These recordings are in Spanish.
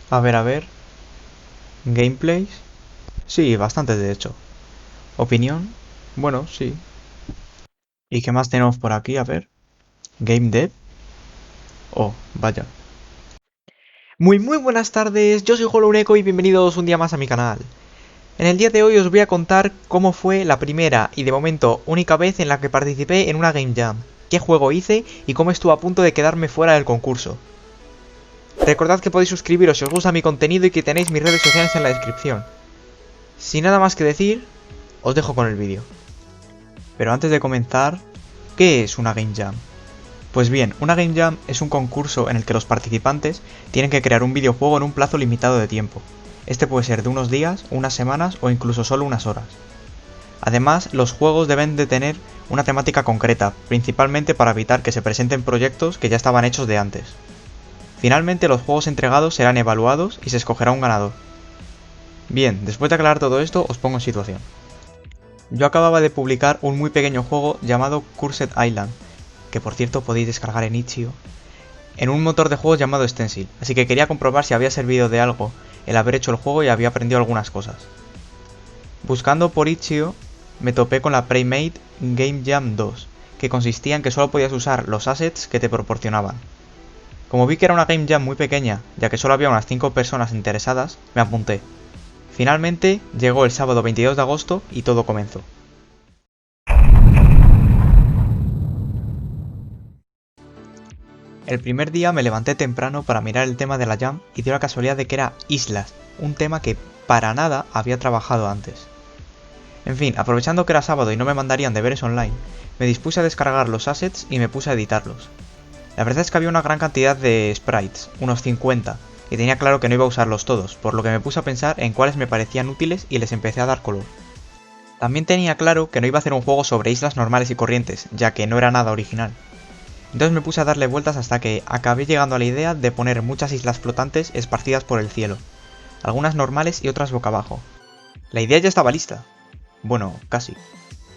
A ver. Gameplays. Sí, bastante de hecho. Opinión. Bueno, sí. ¿Y qué más tenemos por aquí? A ver. Game Dev. Oh, vaya. Muy buenas tardes, yo soy Hollow y bienvenidos un día más a mi canal. En el día de hoy os voy a contar cómo fue la primera y de momento única vez en la que participé en una Game Jam, qué juego hice y cómo estuve a punto de quedarme fuera del concurso. Recordad que podéis suscribiros si os gusta mi contenido y que tenéis mis redes sociales en la descripción. Sin nada más que decir, os dejo con el vídeo. Pero antes de comenzar, ¿qué es una Game Jam? Pues bien, una Game Jam es un concurso en el que los participantes tienen que crear un videojuego en un plazo limitado de tiempo. Este puede ser de unos días, unas semanas o incluso solo unas horas. Además, los juegos deben de tener una temática concreta, principalmente para evitar que se presenten proyectos que ya estaban hechos de antes. Finalmente, los juegos entregados serán evaluados y se escogerá un ganador. Bien, después de aclarar todo esto, os pongo en situación. Yo acababa de publicar un muy pequeño juego llamado Cursed Island, que por cierto podéis descargar en Itch.io, en un motor de juegos llamado Stencil, así que quería comprobar si había servido de algo el haber hecho el juego y había aprendido algunas cosas. Buscando por Itch.io me topé con la Pre-Made Game Jam 2, que consistía en que solo podías usar los assets que te proporcionaban. Como vi que era una Game Jam muy pequeña, ya que solo había unas 5 personas interesadas, me apunté. Finalmente llegó el sábado 22 de agosto y todo comenzó. El primer día me levanté temprano para mirar el tema de la Jam y dio la casualidad de que era islas, un tema que para nada había trabajado antes. En fin, aprovechando que era sábado y no me mandarían deberes online, me dispuse a descargar los assets y me puse a editarlos. La verdad es que había una gran cantidad de sprites, unos 50, y tenía claro que no iba a usarlos todos, por lo que me puse a pensar en cuáles me parecían útiles y les empecé a dar color. También tenía claro que no iba a hacer un juego sobre islas normales y corrientes, ya que no era nada original. Entonces me puse a darle vueltas hasta que acabé llegando a la idea de poner muchas islas flotantes esparcidas por el cielo, algunas normales y otras boca abajo. La idea ya estaba lista. Bueno, casi.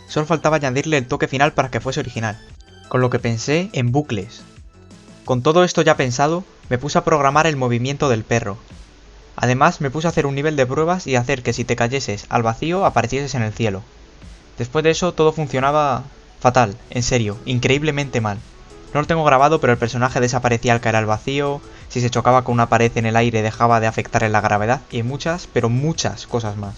Solo faltaba añadirle el toque final para que fuese original, con lo que pensé en bucles. Con todo esto ya pensado, me puse a programar el movimiento del perro. Además me puse a hacer un nivel de pruebas y hacer que si te cayeses al vacío aparecieses en el cielo. Después de eso todo funcionaba fatal, en serio, increíblemente mal. No lo tengo grabado, pero el personaje desaparecía al caer al vacío, si se chocaba con una pared en el aire dejaba de afectar en la gravedad y muchas, pero muchas cosas más.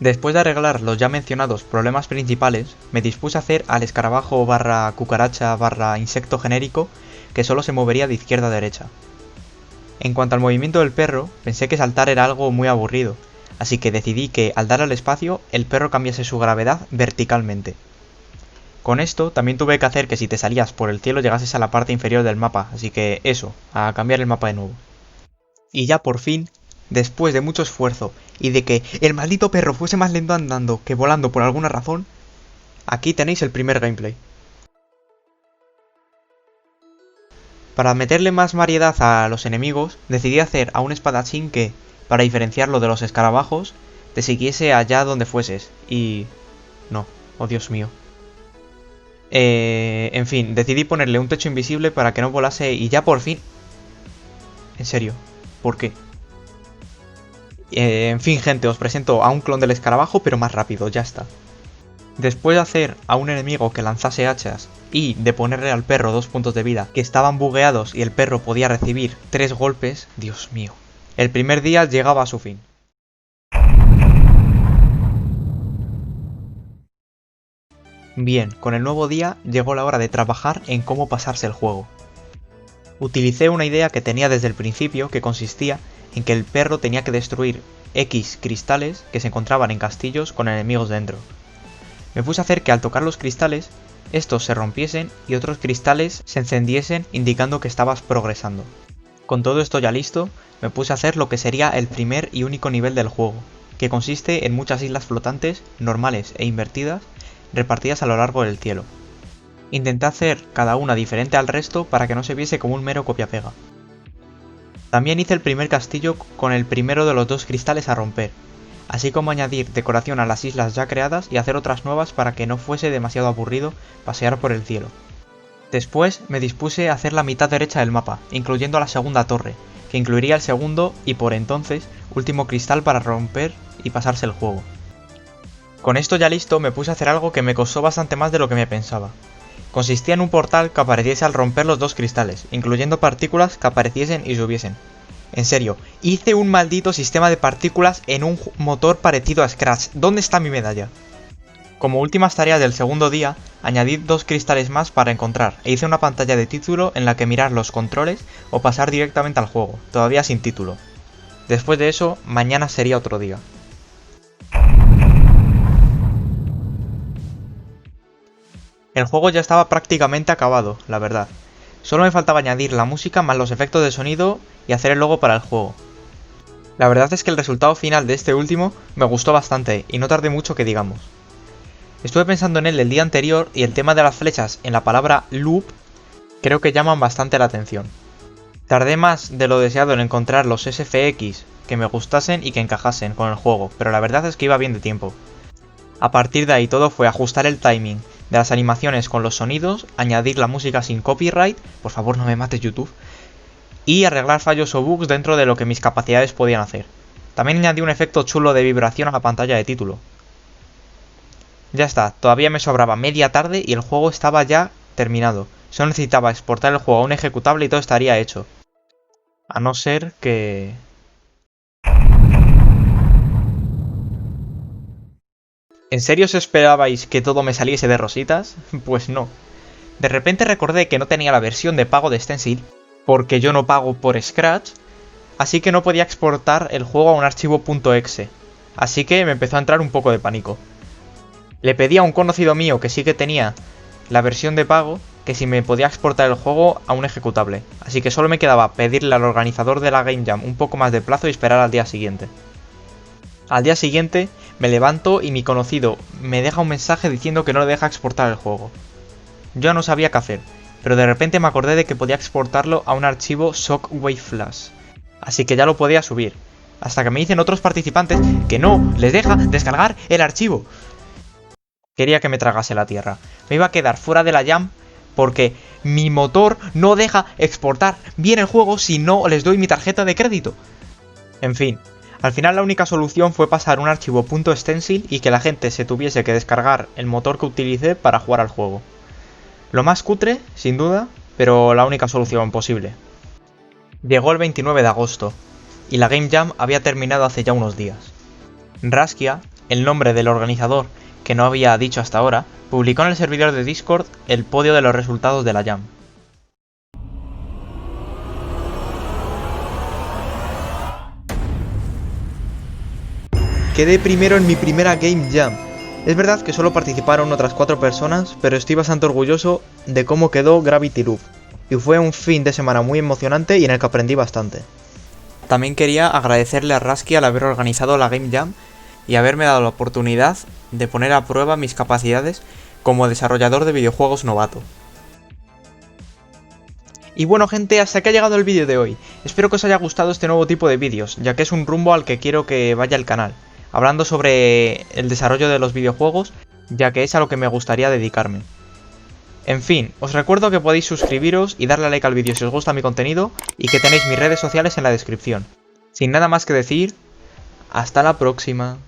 Después de arreglar los ya mencionados problemas principales, me dispuse a hacer al escarabajo barra cucaracha barra insecto genérico que solo se movería de izquierda a derecha. En cuanto al movimiento del perro, pensé que saltar era algo muy aburrido, así que decidí que al dar al espacio el perro cambiase su gravedad verticalmente. Con esto también tuve que hacer que si te salías por el cielo llegases a la parte inferior del mapa, así que eso, a cambiar el mapa de nuevo. Y ya por fin, después de mucho esfuerzo y de que el maldito perro fuese más lento andando que volando por alguna razón, aquí tenéis el primer gameplay. Para meterle más variedad a los enemigos, decidí hacer a un espadachín que, para diferenciarlo de los escarabajos, te siguiese allá donde fueses, y... no, oh Dios mío. En fin, decidí ponerle un techo invisible para que no volase y ya por fin... En serio, ¿por qué? En fin, gente, os presento a un clon del escarabajo, pero más rápido, ya está. Después de hacer a un enemigo que lanzase hachas y de ponerle al perro 2 puntos de vida que estaban bugueados y el perro podía recibir 3 golpes, Dios mío. El primer día llegaba a su fin. Bien, con el nuevo día llegó la hora de trabajar en cómo pasarse el juego. Utilicé una idea que tenía desde el principio que consistía en que el perro tenía que destruir X cristales que se encontraban en castillos con enemigos dentro. Me puse a hacer que al tocar los cristales, estos se rompiesen y otros cristales se encendiesen indicando que estabas progresando. Con todo esto ya listo, me puse a hacer lo que sería el primer y único nivel del juego, que consiste en muchas islas flotantes, normales e invertidas, repartidas a lo largo del cielo. Intenté hacer cada una diferente al resto para que no se viese como un mero copia-pega. También hice el primer castillo con el primero de los 2 cristales a romper, así como añadir decoración a las islas ya creadas y hacer otras nuevas para que no fuese demasiado aburrido pasear por el cielo. Después me dispuse a hacer la mitad derecha del mapa, incluyendo la segunda torre, que incluiría el segundo y por entonces último cristal para romper y pasarse el juego. Con esto ya listo, me puse a hacer algo que me costó bastante más de lo que me pensaba. Consistía en un portal que apareciese al romper los dos cristales, incluyendo partículas que apareciesen y subiesen. En serio, hice un maldito sistema de partículas en un motor parecido a Scratch. ¿Dónde está mi medalla? Como últimas tareas del segundo día, añadí 2 cristales más para encontrar, e hice una pantalla de título en la que mirar los controles o pasar directamente al juego, todavía sin título. Después de eso, mañana sería otro día. El juego ya estaba prácticamente acabado, la verdad. Solo me faltaba añadir la música más los efectos de sonido y hacer el logo para el juego. La verdad es que el resultado final de este último me gustó bastante y no tardé mucho que digamos. Estuve pensando en él el día anterior y el tema de las flechas en la palabra loop creo que llaman bastante la atención. Tardé más de lo deseado en encontrar los SFX que me gustasen y que encajasen con el juego, pero la verdad es que iba bien de tiempo. A partir de ahí todo fue ajustar el timing de las animaciones con los sonidos, añadir la música sin copyright, por favor no me mates YouTube, y arreglar fallos o bugs dentro de lo que mis capacidades podían hacer. También añadí un efecto chulo de vibración a la pantalla de título. Ya está, todavía me sobraba media tarde y el juego estaba ya terminado. Solo necesitaba exportar el juego a un ejecutable y todo estaría hecho. A no ser que... ¿En serio os esperabais que todo me saliese de rositas? Pues no. De repente recordé que no tenía la versión de pago de Stencil, porque yo no pago por Scratch, así que no podía exportar el juego a un archivo .exe. Así que me empezó a entrar un poco de pánico. Le pedí a un conocido mío que sí que tenía la versión de pago, que si me podía exportar el juego a un ejecutable. Así que solo me quedaba pedirle al organizador de la Game Jam un poco más de plazo y esperar al día siguiente. Al día siguiente me levanto y mi conocido me deja un mensaje diciendo que no le deja exportar el juego. Yo no sabía qué hacer, pero de repente me acordé de que podía exportarlo a un archivo Shockwave Flash. Así que ya lo podía subir, hasta que me dicen otros participantes que no les deja descargar el archivo. Quería que me tragase la tierra. Me iba a quedar fuera de la Jam porque mi motor no deja exportar bien el juego si no les doy mi tarjeta de crédito. En fin. Al final la única solución fue pasar un archivo .stencil y que la gente se tuviese que descargar el motor que utilicé para jugar al juego. Lo más cutre, sin duda, pero la única solución posible. Llegó el 29 de agosto, y la Game Jam había terminado hace ya unos días. Raskia, el nombre del organizador que no había dicho hasta ahora, publicó en el servidor de Discord el podio de los resultados de la Jam. Quedé primero en mi primera Game Jam. Es verdad que solo participaron otras 4 personas, pero estoy bastante orgulloso de cómo quedó Gravity Loop. Y fue un fin de semana muy emocionante y en el que aprendí bastante. También quería agradecerle a Raskia al haber organizado la Game Jam y haberme dado la oportunidad de poner a prueba mis capacidades como desarrollador de videojuegos novato. Y bueno gente, hasta aquí ha llegado el vídeo de hoy. Espero que os haya gustado este nuevo tipo de vídeos, ya que es un rumbo al que quiero que vaya el canal. Hablando sobre el desarrollo de los videojuegos, ya que es a lo que me gustaría dedicarme. En fin, os recuerdo que podéis suscribiros y darle a like al vídeo si os gusta mi contenido, y que tenéis mis redes sociales en la descripción. Sin nada más que decir, hasta la próxima.